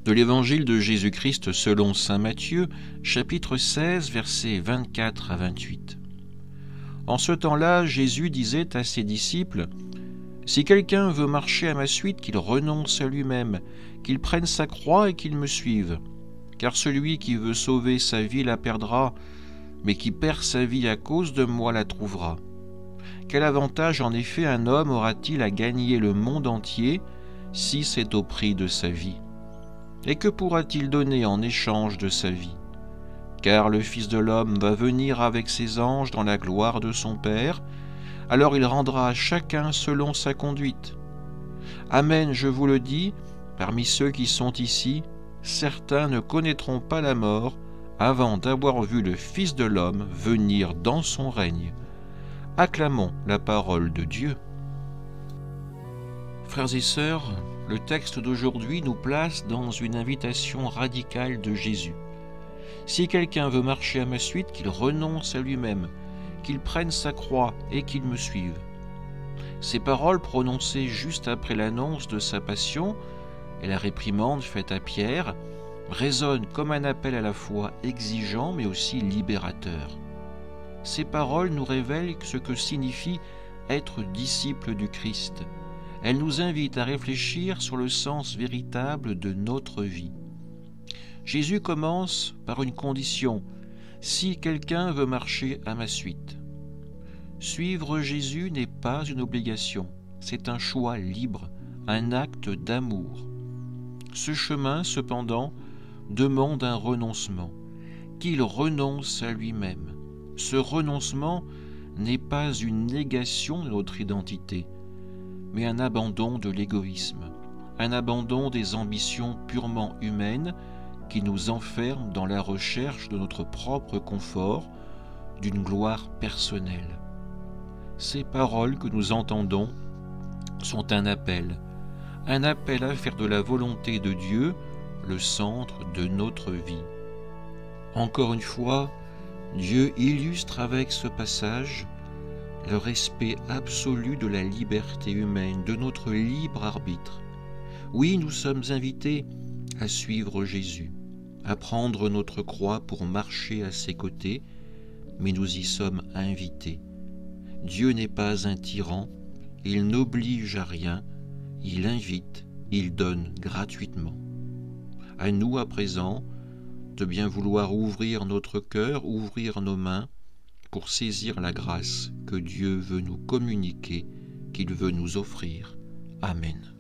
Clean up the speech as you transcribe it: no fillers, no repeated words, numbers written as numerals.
De l'Évangile de Jésus-Christ selon saint Matthieu, chapitre 16, versets 24 à 28. En ce temps-là, Jésus disait à ses disciples : « Si quelqu'un veut marcher à ma suite, qu'il renonce à lui-même, qu'il prenne sa croix et qu'il me suive. Car celui qui veut sauver sa vie la perdra, mais qui perd sa vie à cause de moi la trouvera. Quel avantage en effet un homme aura-t-il à gagner le monde entier si c'est au prix de sa vie ? Et que pourra-t-il donner en échange de sa vie ? Car le Fils de l'homme va venir avec ses anges dans la gloire de son Père, alors il rendra à chacun selon sa conduite. Amen, je vous le dis, parmi ceux qui sont ici, certains ne connaîtront pas la mort avant d'avoir vu le Fils de l'homme venir dans son règne. » Acclamons la parole de Dieu. Frères et sœurs, le texte d'aujourd'hui nous place dans une invitation radicale de Jésus. Si quelqu'un veut marcher à ma suite, qu'il renonce à lui-même, qu'il prenne sa croix et qu'il me suive. Ces paroles prononcées juste après l'annonce de sa passion et la réprimande faite à Pierre résonnent comme un appel à la fois exigeant mais aussi libérateur. Ces paroles nous révèlent ce que signifie être disciple du Christ. Elles nous invitent à réfléchir sur le sens véritable de notre vie. Jésus commence par une condition : si quelqu'un veut marcher à ma suite. Suivre Jésus n'est pas une obligation, c'est un choix libre, un acte d'amour. Ce chemin, cependant, demande un renoncement, qu'il renonce à lui-même. Ce renoncement n'est pas une négation de notre identité, mais un abandon de l'égoïsme, un abandon des ambitions purement humaines qui nous enferment dans la recherche de notre propre confort, d'une gloire personnelle. Ces paroles que nous entendons sont un appel à faire de la volonté de Dieu le centre de notre vie. Encore une fois, Dieu illustre avec ce passage le respect absolu de la liberté humaine, de notre libre arbitre. Oui, nous sommes invités à suivre Jésus, à prendre notre croix pour marcher à ses côtés, mais nous y sommes invités. Dieu n'est pas un tyran, il n'oblige à rien, il invite, il donne gratuitement. À nous à présent de bien vouloir ouvrir notre cœur, ouvrir nos mains pour saisir la grâce que Dieu veut nous communiquer, qu'il veut nous offrir. Amen.